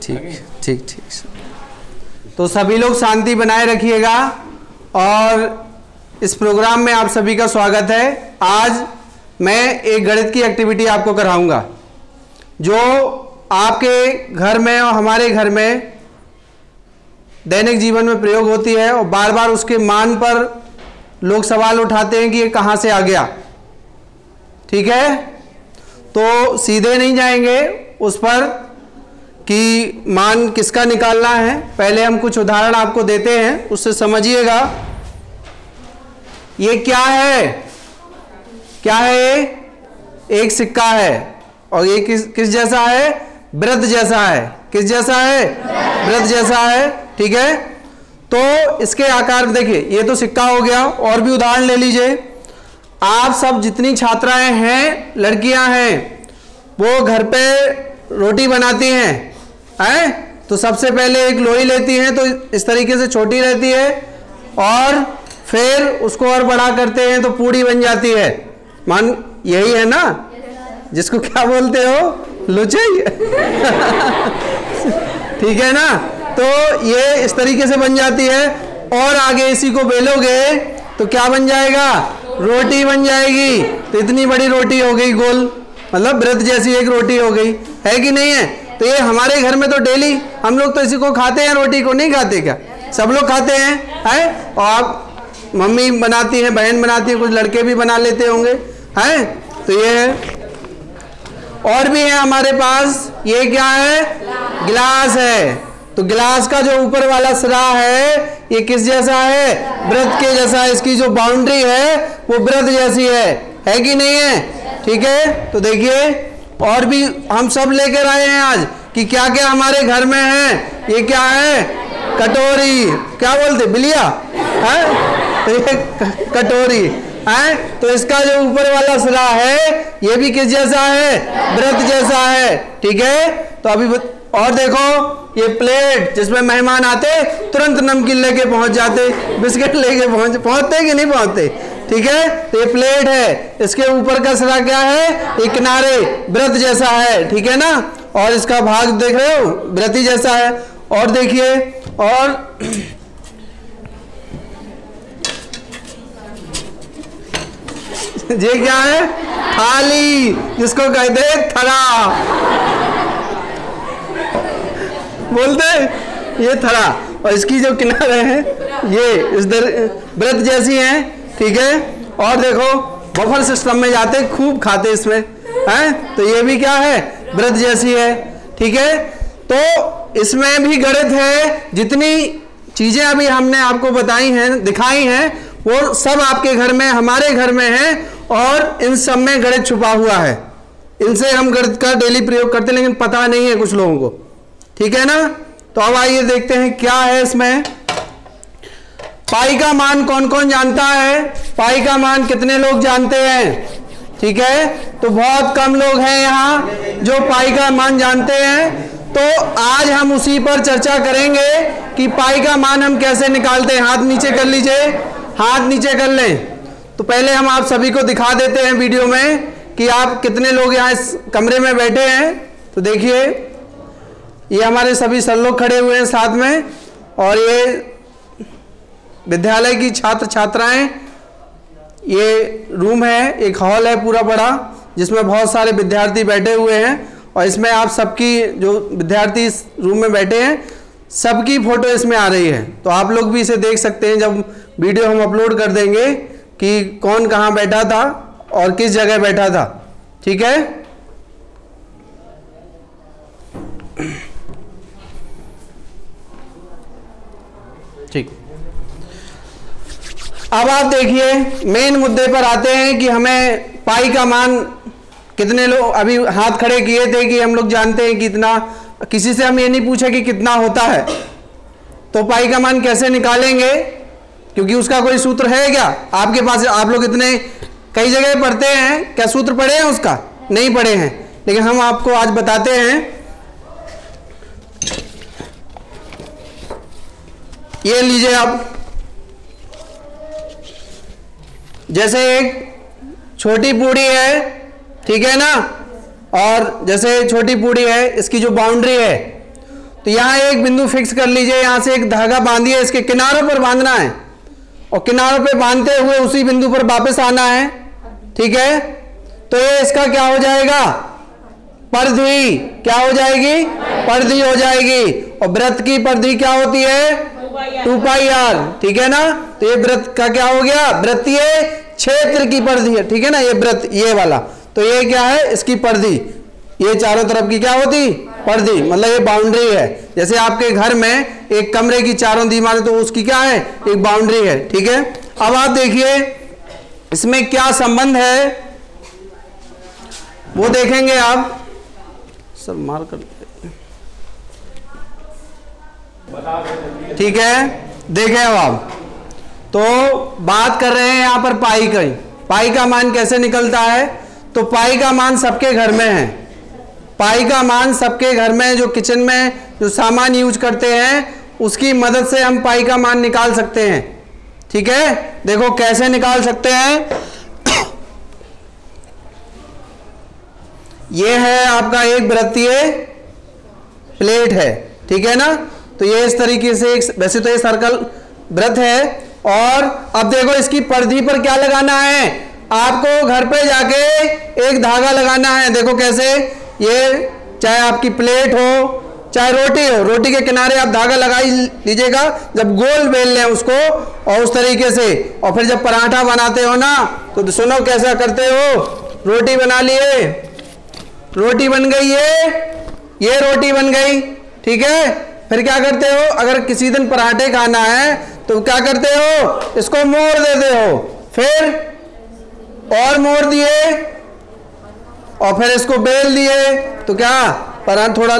ठीक ठीक ठीक। तो सभी लोग शांति बनाए रखिएगा और इस प्रोग्राम में आप सभी का स्वागत है। आज मैं एक गणित की एक्टिविटी आपको कराऊंगा जो आपके घर में और हमारे घर में दैनिक जीवन में प्रयोग होती है और बार बार उसके मान पर लोग सवाल उठाते हैं कि ये कहाँ से आ गया। ठीक है, तो सीधे नहीं जाएंगे उस पर कि मान किसका निकालना है। पहले हम कुछ उदाहरण आपको देते हैं, उससे समझिएगा। ये क्या है? क्या है ये? एक सिक्का है और ये किस जैसा है? वृत्त जैसा है। किस जैसा है? वृत्त जैसा है। ठीक है, तो इसके आकार में देखिए, ये तो सिक्का हो गया। और भी उदाहरण ले लीजिए। आप सब जितनी छात्राएं हैं, लड़कियां हैं, वो घर पे रोटी बनाती हैं, तो सबसे पहले एक लोई लेती हैं, तो इस तरीके से छोटी रहती है और फिर उसको और बड़ा करते हैं तो पूड़ी बन जाती है। मान यही है ना, जिसको क्या बोलते हो? लुचाई। ठीक है ना, तो ये इस तरीके से बन जाती है और आगे इसी को बेलोगे तो क्या बन जाएगा? रोटी बन जाएगी। तो इतनी बड़ी रोटी हो गई, गोल, मतलब वृत्त जैसी एक रोटी हो गई, है कि नहीं है? तो ये हमारे घर में तो डेली हम लोग तो इसी को खाते हैं, रोटी को नहीं खाते क्या? सब लोग खाते हैं, और आप मम्मी बनाती हैं, बहन बनाती है, कुछ लड़के भी बना लेते होंगे, हैं? तो ये है। और भी है हमारे पास। ये क्या है? गिलास है। तो गिलास का जो ऊपर वाला सिरा है ये किस जैसा है? वृत्त के जैसा है। इसकी जो बाउंड्री है वो वृत्त जैसी है कि नहीं है? ठीक है, तो देखिए और भी हम सब लेकर आए हैं आज कि क्या क्या हमारे घर में है। ये क्या है? कटोरी। क्या बोलते? बिलिया है? तो ये कटोरी है। तो इसका जो ऊपर वाला सिरा है ये भी किस जैसा है? वृत्त जैसा है। ठीक है, तो अभी और देखो ये प्लेट जिसमें मेहमान आते तुरंत नमकीन लेके पहुंच जाते, बिस्किट लेके पहुंचते कि नहीं पहुंचते? ठीक है, तो ये प्लेट है, इसके ऊपर का सिरा क्या है? ये किनारे वृत्त जैसा है। ठीक है ना, और इसका भाग देख रहे हो, वृत्त जैसा है। और देखिए, और ये क्या है? थाली, जिसको कहते हैं थरा, बोलते ये थरा। और इसकी जो किनारे हैं ये इस वृत्त जैसी हैं। ठीक है, और देखो बफर सिस्टम में जाते खूब खाते इसमें, हैं? तो ये भी क्या है? वृत्त जैसी है। ठीक है, तो इसमें भी गणित है। जितनी चीजें अभी हमने आपको बताई हैं, दिखाई हैं, वो सब आपके घर में, हमारे घर में है और इन सब में गणित छुपा हुआ है। इनसे हम गणित का डेली प्रयोग करते हैं, लेकिन पता नहीं है कुछ लोगों को। ठीक है ना, तो अब आइए देखते हैं क्या है इसमें। पाई का मान कौन कौन जानता है? पाई का मान कितने लोग जानते हैं? ठीक है, तो बहुत कम लोग हैं यहाँ जो पाई का मान जानते हैं। तो आज हम उसी पर चर्चा करेंगे कि पाई का मान हम कैसे निकालते हैं। हाथ नीचे कर लीजिए, हाथ नीचे कर लें। तो पहले हम आप सभी को दिखा देते हैं वीडियो में कि आप कितने लोग यहाँ इस कमरे में बैठे हैं। तो देखिए, ये हमारे सभी सर लोग खड़े हुए हैं साथ में, और ये विद्यालय की छात्र छात्राएं। ये रूम है, एक हॉल है पूरा बड़ा, जिसमें बहुत सारे विद्यार्थी बैठे हुए हैं। और इसमें आप सबकी, जो विद्यार्थी इस रूम में बैठे हैं, सबकी फोटो इसमें आ रही है। तो आप लोग भी इसे देख सकते हैं जब वीडियो हम अपलोड कर देंगे कि कौन कहाँ बैठा था और किस जगह बैठा था। ठीक है, ठीक। अब आप देखिए, मेन मुद्दे पर आते हैं कि हमें पाई का मान कितने लोग अभी हाथ खड़े किए थे कि हम लोग जानते हैं कितना। किसी से हम ये नहीं पूछे कि कितना होता है। तो पाई का मान कैसे निकालेंगे? क्योंकि उसका कोई सूत्र है क्या आपके पास? आप लोग इतने कई जगह पढ़ते हैं, क्या सूत्र पढ़े हैं उसका? नहीं पढ़े हैं, लेकिन हम आपको आज बताते हैं। ये लीजिए आप, जैसे एक छोटी पूड़ी है, ठीक है ना, और जैसे छोटी पूड़ी है, इसकी जो बाउंड्री है, तो यहाँ एक बिंदु फिक्स कर लीजिए, यहाँ से एक धागा बांधिए, इसके किनारों पर बांधना है और किनारों पे बांधते हुए उसी बिंदु पर वापस आना है। ठीक है, तो ये इसका क्या हो जाएगा, परिधि। क्या हो जाएगी, परिधि हो जाएगी। और वृत्त की परिधि क्या होती है, 2πr। ठीक है ना, तो ये वृत्त का क्या हो गया, वृत्तीय क्षेत्र की परिधि है। ठीक है ना, ये वृत्त ये वाला, तो ये क्या है, इसकी परिधि। ये चारों तरफ की क्या होती, परिधि, मतलब ये बाउंड्री है। जैसे आपके घर में एक कमरे की चारों दीवारें, तो उसकी क्या है, एक बाउंड्री है। ठीक है, अब आप देखिए इसमें क्या संबंध है वो देखेंगे आप। सब मार कर, ठीक है, देखें अब आप तो बात कर रहे हैं यहां पर पाई की। पाई का मान कैसे निकलता है, तो पाई का मान सबके घर में है। पाई का मान सबके घर में, जो किचन में जो सामान यूज करते हैं उसकी मदद से हम पाई का मान निकाल सकते हैं। ठीक है, देखो कैसे निकाल सकते हैं। ये है आपका एक वृत्तीय प्लेट है। ठीक है ना, तो ये इस तरीके से वैसे तो ये सर्कल वृत्त है। और अब देखो इसकी परिधि पर क्या लगाना है, आपको घर पे जाके एक धागा लगाना है। देखो कैसे, ये चाहे आपकी प्लेट हो चाहे रोटी हो, रोटी के किनारे आप धागा लगा ही लीजिएगा जब गोल बेल लें उसको, और उस तरीके से। और फिर जब पराठा बनाते हो ना, तो सुनो कैसा करते हो, रोटी बना लिए, रोटी बन गई, ये रोटी बन गई। ठीक है, फिर क्या करते हो, अगर किसी दिन पराठे खाना है तो क्या करते हो, इसको मोड़ देते हो, फिर और मोड़ दिए और फिर इसको बेल दिए, तो क्या पराठा थोड़ा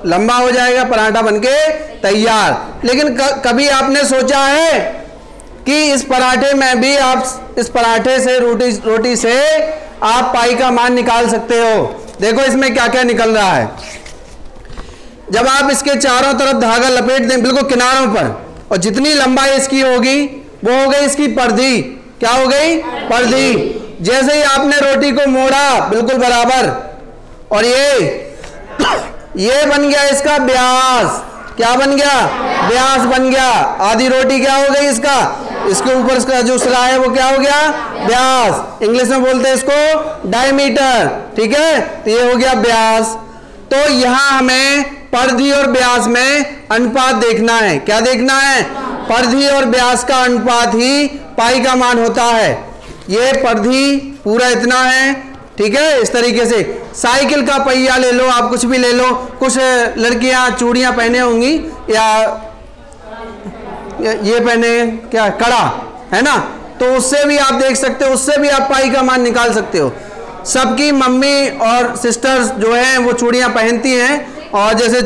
लंबा हो जाएगा, पराठा बनके तैयार। लेकिन कभी आपने सोचा है कि इस पराठे में भी आप इस पराठे से रोटी से आप पाई का मान निकाल सकते हो। देखो इसमें क्या क्या निकल रहा है। जब आप इसके चारों तरफ धागा लपेट दें बिल्कुल किनारों पर, और जितनी लंबाई इसकी होगी वो हो गई इसकी परिधि। क्या हो गई, परिधि। जैसे ही आपने रोटी को मोड़ा बिल्कुल बराबर, और ये बन गया इसका व्यास। क्या बन गया, व्यास बन गया। आधी रोटी क्या हो गई इसका, इसके ऊपर इसका जो सिरा है वो क्या हो गया, व्यास। इंग्लिश में बोलते हैं इसको डायमीटर। ठीक है, तो ये हो गया व्यास। तो यहां हमें परिधि और व्यास में अनुपात देखना है। क्या देखना है, परिधि और व्यास का अनुपात ही पाई का मान होता है। ये परिधि पूरा इतना है। ठीक है, इस तरीके से साइकिल का पहिया ले लो, आप कुछ भी ले लो। कुछ लड़कियां चूड़ियां पहने होंगी या ये पहने क्या, कड़ा है ना, तो उससे भी आप देख सकते हो, उससे भी आप पाई का मान निकाल सकते हो। सबकी मम्मी और सिस्टर्स जो हैं वो चूड़ियां पहनती हैं, और जैसे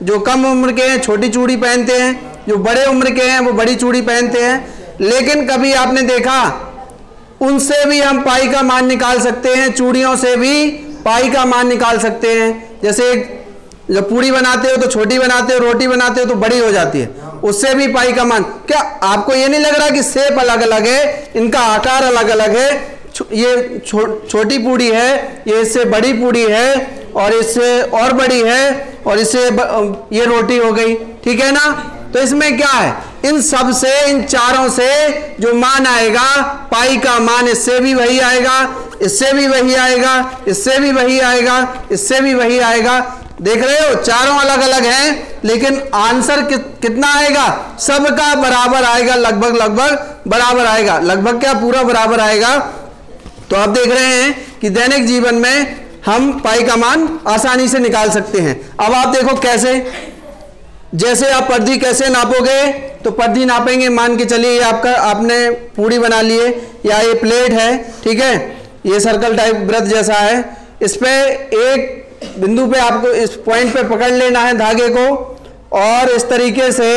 जो कम उम्र के हैं छोटी चूड़ी पहनते हैं, जो बड़े उम्र के हैं वो बड़ी चूड़ी पहनते हैं। लेकिन कभी आपने देखा, उनसे भी हम पाई का मान निकाल सकते हैं, चूड़ियों से भी पाई का मान निकाल सकते हैं। जैसे जब पूड़ी बनाते हो तो छोटी बनाते हो, रोटी बनाते हो तो बड़ी हो जाती है, उससे भी पाई का मान। क्या आपको ये नहीं लग रहा कि शेप अलग अलग है, इनका आकार अलग अलग है। ये छोटी पूड़ी है, ये इससे बड़ी पूड़ी है, और इससे और बड़ी है, और इससे ये रोटी हो गई। ठीक है ना, तो इसमें क्या है, इन सब से, इन चारों से जो मान आएगा पाई का मान, इससे भी वही आएगा, इससे भी वही आएगा, इससे भी वही आएगा, इससे भी वही आएगा। देख रहे हो, चारों अलग अलग हैं, लेकिन आंसर कितना आएगा, सबका बराबर आएगा, लगभग बराबर आएगा। लगभग क्या, पूरा बराबर आएगा। तो आप देख रहे हैं कि दैनिक जीवन में हम पाई का मान आसानी से निकाल सकते हैं। अब आप देखो कैसे, जैसे आप परिधि कैसे नापोगे, तो परिधि नापेंगे, मान के चलिए आपने पूड़ी बना लिए, या ये प्लेट है। ठीक है, ये सर्कल टाइप वृत्त जैसा है, इस पे एक बिंदु पे आपको इस पॉइंट पे पकड़ लेना है धागे को, और इस तरीके से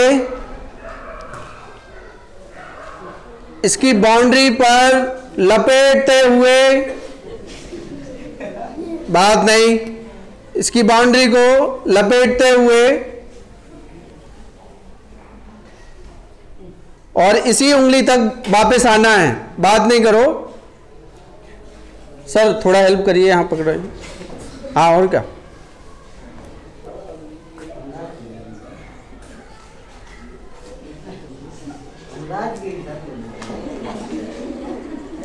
इसकी बाउंड्री पर लपेटते हुए, बात नहीं, इसकी बाउंड्री को लपेटते हुए और इसी उंगली तक वापस आना है। बात नहीं करो सर, थोड़ा हेल्प करिए, यहाँ पकड़ो। हाँ, और क्या,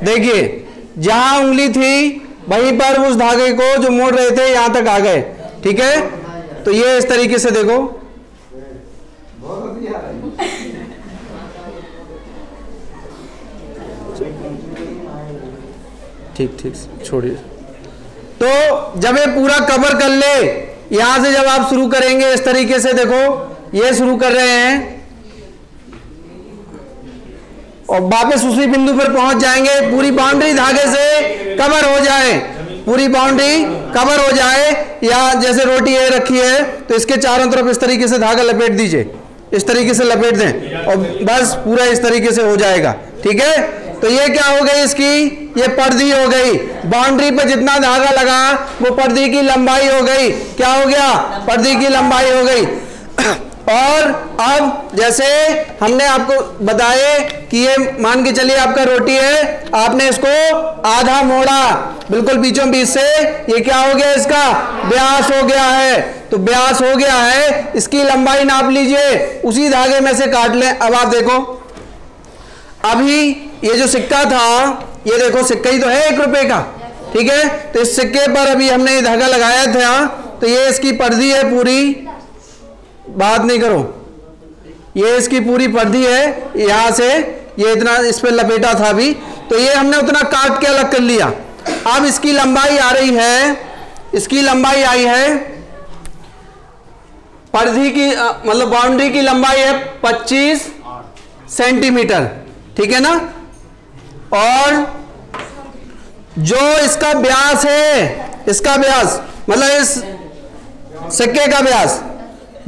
देखिए जहां उंगली थी वहीं पर उस धागे को जो मोड़ रहे थे यहां तक आ गए, ठीक है। तो ये इस तरीके से देखो, ठीक ठीक छोड़िए। तो जब ये पूरा कवर कर ले, यहां से जब आप शुरू करेंगे इस तरीके से, देखो ये शुरू कर रहे हैं और वापस उसी बिंदु पर पहुंच जाएंगे। पूरी बाउंड्री धागे से कवर हो जाए, पूरी बाउंड्री कवर हो जाए, या जैसे रोटी ये रखी है तो इसके चारों तरफ इस तरीके से धागा लपेट दीजिए, इस तरीके से लपेट दें और बस पूरा इस तरीके से हो जाएगा, ठीक है। तो ये क्या हो गई, इसकी ये पर्दी हो गई। बाउंड्री पे जितना धागा लगा वो पर्दी की लंबाई हो गई। क्या हो गया, पर्दी की लंबाई हो गई। और अब जैसे हमने आपको बताए कि ये मान के चलिए आपका रोटी है, आपने इसको आधा मोड़ा बिल्कुल बीचों बीच से, ये क्या हो गया, इसका व्यास हो गया है। तो व्यास हो गया है, इसकी लंबाई नाप लीजिए, उसी धागे में से काट लें। अब आप देखो, अभी ये जो सिक्का था, ये देखो सिक्का ही तो है 1 रुपए का, ठीक है। तो इस सिक्के पर अभी हमने ये धागा लगाया था, तो ये इसकी पर्दी है पूरी, बात नहीं करो, ये इसकी पूरी पर्दी है। यहां से ये इतना इस पर लपेटा था अभी, तो ये हमने उतना काट के अलग कर लिया। अब इसकी लंबाई आ रही है, इसकी लंबाई आई है पर्दी की, मतलब बाउंड्री की लंबाई है 25 सेंटीमीटर, ठीक है ना। और जो इसका व्यास है, इसका व्यास मतलब इस सिक्के का व्यास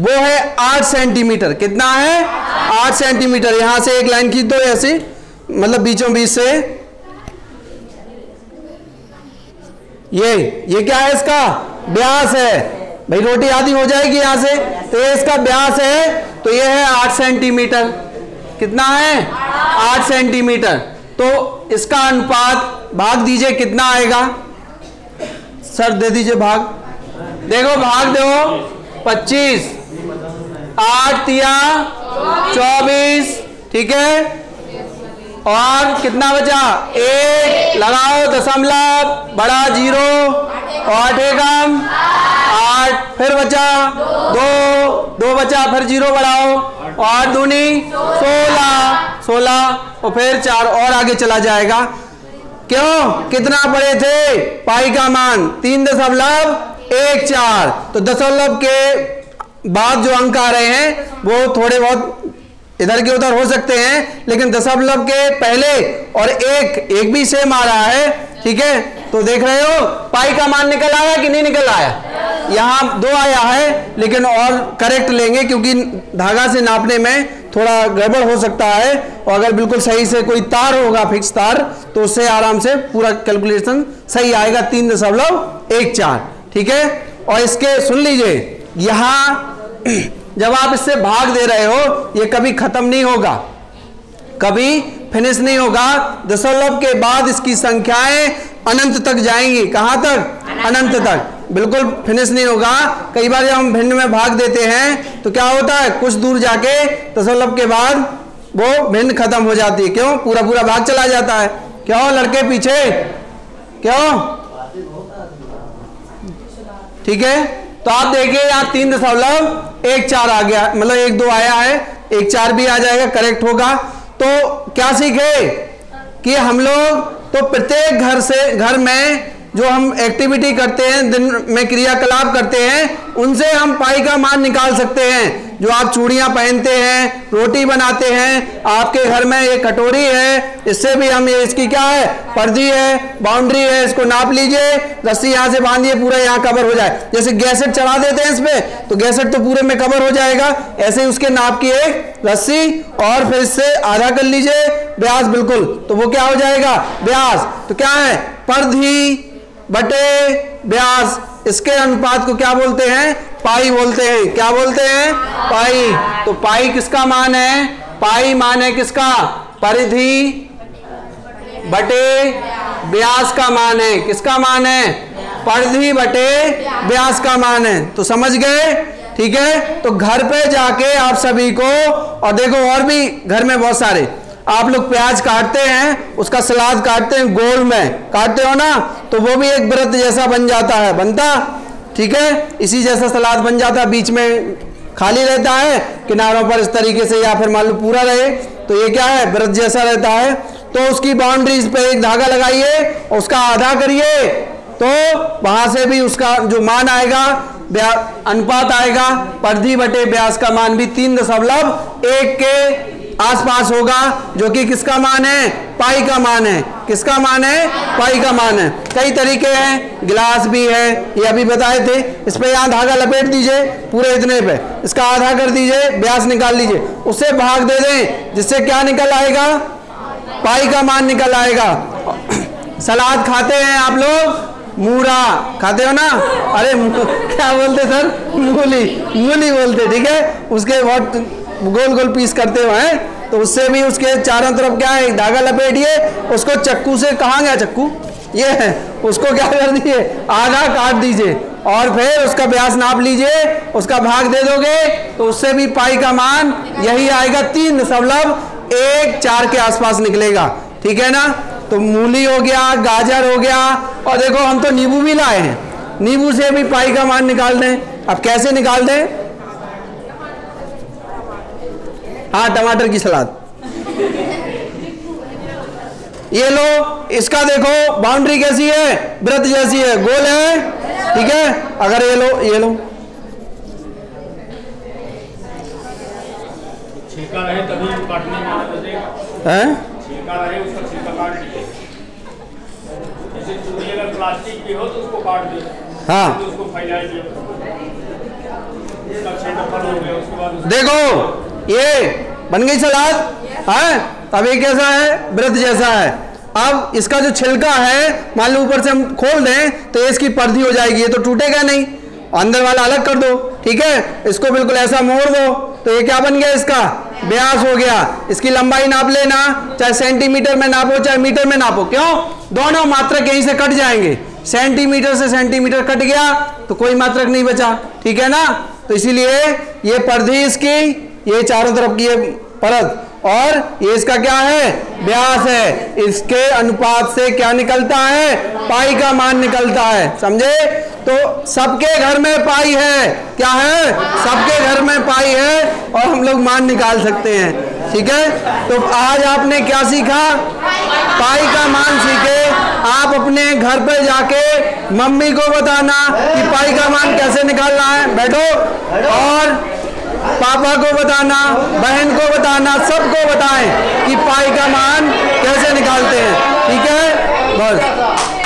वो है 8 सेंटीमीटर। कितना है, 8 सेंटीमीटर। यहां से एक लाइन खींच दो ऐसी, मतलब बीचों बीच से, ये क्या है, इसका व्यास है। भाई रोटी आधी हो जाएगी यहां से, तो ये इसका व्यास है, तो ये है 8 सेंटीमीटर। कितना है, 8 सेंटीमीटर। तो इसका अनुपात भाग दीजिए, कितना आएगा सर, दे दीजिए भाग। देखो भाग दो 25, 8 तिया 24, ठीक है। और कितना बचा, 1 लगाओ, दशमलव बड़ा 0 और 8 एकम 8, फिर बचा 2 बचा, फिर 0 बढ़ाओ और दूनी 16 और फिर 4 और आगे चला जाएगा। क्यों, कितना पढ़े थे, पाई का मान 3.14। तो दशमलव के बाद जो अंक आ रहे हैं वो थोड़े बहुत इधर के उधर हो सकते हैं, लेकिन दशमलव के पहले और एक भी सेम आ रहा है, ठीक है। तो देख रहे हो पाई का मान निकल आया कि नहीं निकल आया, यहाँ 2 आया है, लेकिन और करेक्ट लेंगे क्योंकि धागा से नापने में थोड़ा गड़बड़ हो सकता है। और अगर बिल्कुल सही से कोई तार होगा, फिक्स तार, तो उससे आराम से पूरा कैलकुलेशन सही आएगा, 3.14, ठीक है। और इसके सुन लीजिए, यहां जब आप इससे भाग दे रहे हो, ये कभी खत्म नहीं होगा, कभी फिनिश नहीं होगा। दशमलव के बाद इसकी संख्याएं अनंत तक जाएंगी। कहां तक, अनंत तक, बिल्कुल फिनिश नहीं होगा। कई बार जब हम भिन्न में भाग देते हैं तो क्या होता है, कुछ दूर जाके दशमलव के बाद वो भिन्न खत्म हो जाती है। क्यों, पूरा भाग चला जाता है। क्यों लड़के पीछे, क्यों, ठीक है। तो आप देखिए यहाँ 3.14 आ गया, मतलब 1-2 आया है, 1-4 भी आ जाएगा, करेक्ट होगा। तो क्या सीखे कि हम लोग तो प्रत्येक घर में जो हम एक्टिविटी करते हैं, दिन में क्रियाकलाप करते हैं, उनसे हम पाई का मान निकाल सकते हैं। जो आप चूड़ियां पहनते हैं, रोटी बनाते हैं, आपके घर में ये कटोरी है, इससे भी हम ये, इसकी क्या है, पर्दी है, बाउंड्री है, इसको नाप लीजिए, रस्सी यहां से बांधिए, पूरा यहां कवर हो जाए। जैसे गैसेट चढ़ा देते हैं इस पे, तो गैसेट तो पूरे में कवर हो जाएगा। ऐसे ही उसके नाप की एक रस्सी और फिर इससे आधा कर लीजिए व्यास, बिल्कुल, तो वो क्या हो जाएगा, व्यास। तो क्या है, पर्दी बटे व्यास, इसके अनुपात को क्या बोलते हैं, पाई बोलते हैं। क्या बोलते हैं, पाई। तो पाई किसका मान है, पाई मान है किसका, परिधि बटे व्यास का मान है। किसका मान है, परिधि बटे व्यास का मान है। तो समझ गए, ठीक है। तो घर पे जाके आप सभी को, और देखो और भी घर में बहुत सारे, आप लोग प्याज काटते हैं, उसका सलाद काटते हैं, गोल में काटते हो ना, तो वो भी एक व्रत जैसा बन जाता है, बनता, ठीक है, इसी जैसा सलाद बन जाता है, बीच में खाली रहता है, किनारों पर इस तरीके से, या फिर मान लो पूरा रहे, तो ये क्या है, व्रत जैसा रहता है। तो उसकी बाउंड्रीज पे एक धागा लगाइए, उसका आधा करिए, तो वहां से भी उसका जो मान आएगा, अनुपात आएगा, परिधि बटे व्यास का मान भी 3.1 के आसपास होगा, जो कि किसका मान है, पाई का मान है। किसका मान है, पाई का मान है। कई तरीके हैं, गिलास भी है, ये अभी बताए थे। इस पे यहाँ धागा लपेट दीजिए पूरे इतने पे, इसका आधा कर दीजिए, व्यास निकाल लीजिए, उससे भाग दे दें, जिससे क्या निकल आएगा, पाई का मान निकल आएगा। सलाद खाते हैं आप लोग, मूरा खाते हो ना, अरे क्या बोलते सर, मूली, मूली बोलते, ठीक है, उसके बहुत गोल गोल पीस करते हुए हैं, तो उससे भी उसके चारों तरफ क्या है, धागा लपेटिए, उसको चक्कू से, कहाँ गया चक्कू, ये है, उसको क्या कर दीजिए, आधा काट दीजिए, और फिर उसका व्यास नाप लीजिए, उसका भाग दे दोगे, तो उससे भी पाई का मान यही आएगा, 3.14 के आसपास निकलेगा, ठीक है ना। तो मूली हो गया, गाजर हो गया, और देखो हम तो नींबू भी लाए हैं, नींबू से भी पाई का मान निकाल दें। अब कैसे निकाल दें, हाँ, टमाटर की सलाद, ये लो, इसका देखो बाउंड्री कैसी है, वृत्त जैसी है, गोल है, ठीक है। अगर ये लो, ये लो, छिलका रहे तभी काटने में मदद है, छिलका रहे उसका छिलका काट लीजिए, जैसे चूड़ी अगर प्लास्टिक की हो तो उसको काट दीजिए, हाँ, तो उसको फैलाइए, उसका क्षेत्रफल हो गया, उसके बाद देखो ये बन गई सलाद, है, अब ये कैसा है, व्रत जैसा है। अब इसका जो छिलका है, मान लो ऊपर से हम खोल दें, तो ये इसकी परिधि हो जाएगी, ये तो टूटेगा नहीं, अंदर वाला अलग कर दो, ठीक है, इसको बिल्कुल ऐसा मोड़ दो, तो ये क्या बन गया, इसका व्यास हो गया। इसकी लंबाई नाप लेना, चाहे सेंटीमीटर में नापो चाहे मीटर में नापो, क्यों, दोनों मात्रक यहीं से कट जाएंगे, सेंटीमीटर से सेंटीमीटर कट गया तो कोई मात्रक नहीं बचा, ठीक है ना। तो इसीलिए ये परिधि इसकी, ये चारों तरफ की ये परत, और ये इसका क्या है, व्यास है, इसके अनुपात से क्या निकलता है, पाई का मान निकलता है, समझे। तो सबके घर में पाई है, क्या है, सबके घर में पाई है, और हम लोग मान निकाल सकते हैं, ठीक है। तो आज आपने क्या सीखा, पाई का मान सीखे। आप अपने घर पर जाके मम्मी को बताना कि पाई का मान कैसे निकालना है, बैठो, और पापा को बताना, बहन को बताना, सबको बताएं कि पाई का मान कैसे निकालते हैं, ठीक है, बस।